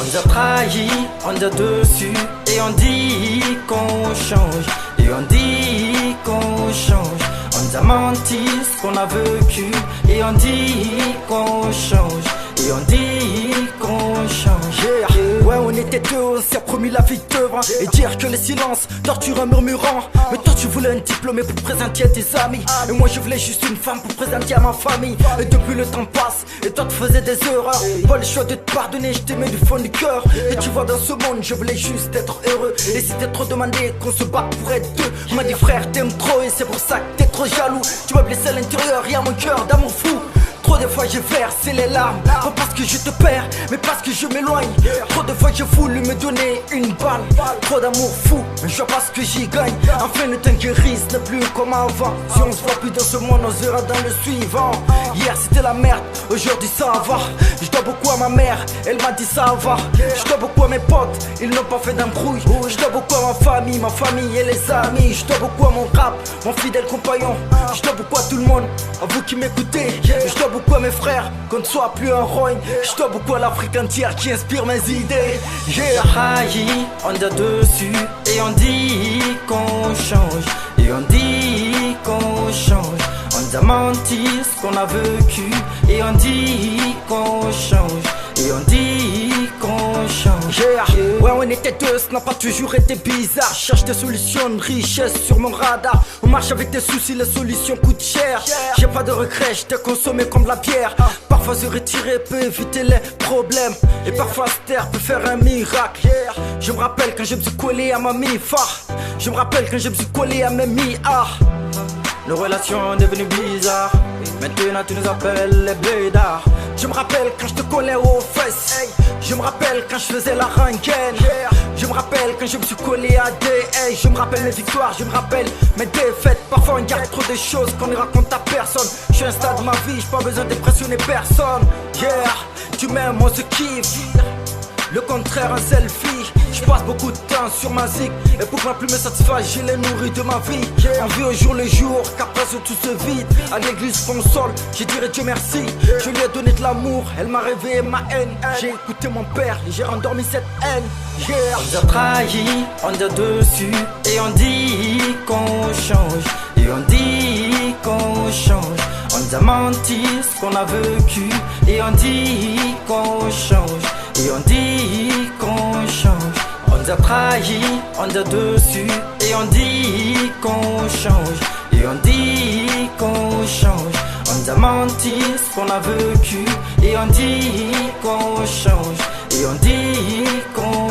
On nous a trahi, on nous a dessus. Et on dit qu'on change. Et on dit qu'on change. On nous a menti ce qu'on a vécu. Et on dit qu'on change. Et on dit qu'on change. Ouais, on était deux, on s'est promis la vie d'œuvre. Et dire que le silence torture un murmurant. Mais toi tu voulais un diplômé pour présenter à tes amis. Et moi je voulais juste une femme pour présenter à ma famille. Et depuis le temps passe, et toi tu faisais des erreurs. Pas le choix de te pardonner, je t'aimais du fond du cœur. Et tu vois dans ce monde, je voulais juste être heureux. Et c'était trop demandé qu'on se batte pour être deux. On m'a dit frère t'aimes trop et c'est pour ça que t'es trop jaloux. Tu m'as blessé à l'intérieur, rien mon cœur d'amour fou. Trop de fois j'ai versé les larmes, pas parce que je te perds, mais parce que je m'éloigne. Trop de fois j'ai voulu me donner une balle. Trop d'amour fou, mais je vois pas ce que j'y gagne. Enfin ne t'en guérisse, n'est plus comme avant. Si on se voit plus dans ce monde, on se verra dans le suivant. Hier c'était la merde, aujourd'hui ça va. Je dois beaucoup à ma mère, elle m'a dit ça va. Je dois beaucoup à mes potes, ils n'ont pas fait d'embrouille. Je dois beaucoup à ma famille et les amis. Je dois beaucoup à mon rap, mon fidèle compagnon. Je dois beaucoup à tout le monde, à vous qui m'écoutez. Je dois beaucoup à mes frères, qu'on ne soit plus un rogne. Je dois beaucoup à l'Afrique entière qui inspire mes idées. J'ai trahi, on est dessus. Et on dit qu'on change. Et on dit qu'on change. On nous a menti ce qu'on a vécu. Et on dit qu'on change. Et on dit qu'on change. Ouais, on était deux, ça n'a pas toujours été bizarre. Cherche des solutions de richesse sur mon radar. On marche avec des soucis, les solutions coûtent cher. J'ai pas de regrets, j'étais consommé comme de la bière. Parfois se retirer peut éviter les problèmes. Et parfois se taire peut faire un miracle. Je me rappelle quand je me suis collé à ma mi-fa. Je me rappelle quand je me suis collé à mes mi-a. Nos relations sont devenues bizarres. Maintenant tu nous appelles les blédards. Je me rappelle quand je te collais aux fesses. Je me rappelle quand je faisais la rengaine. Je me rappelle quand je me suis collé à des. Je me rappelle mes victoires, je me rappelle mes défaites. Parfois on garde trop de choses qu'on ne raconte à personne. Je suis à un stade de ma vie, j'ai pas besoin d'impressionner personne. Tu m'aimes, on se kiffe. Le contraire, un selfie. Je passe beaucoup de temps sur ma zik. Et pour que ma plume me satisfasse, j'ai les nourris de ma vie. On vit au jour le jour, qu'après tout se vide. À l'église console, j'ai dirai Dieu merci. Je lui ai donné de l'amour, elle m'a réveillé ma haine. J'ai écouté mon père et j'ai rendormi cette haine. On nous a trahi, on est dessus. Et on dit qu'on change. Et on dit qu'on change. On nous a menti ce qu'on a vécu. Et on dit qu'on change. Et on dit qu'on change. On nous a trahi, on est dessus. Et on dit qu'on change. Et on dit qu'on change. On nous a menti ce qu'on a vécu. Et on dit qu'on change. Et on dit qu'on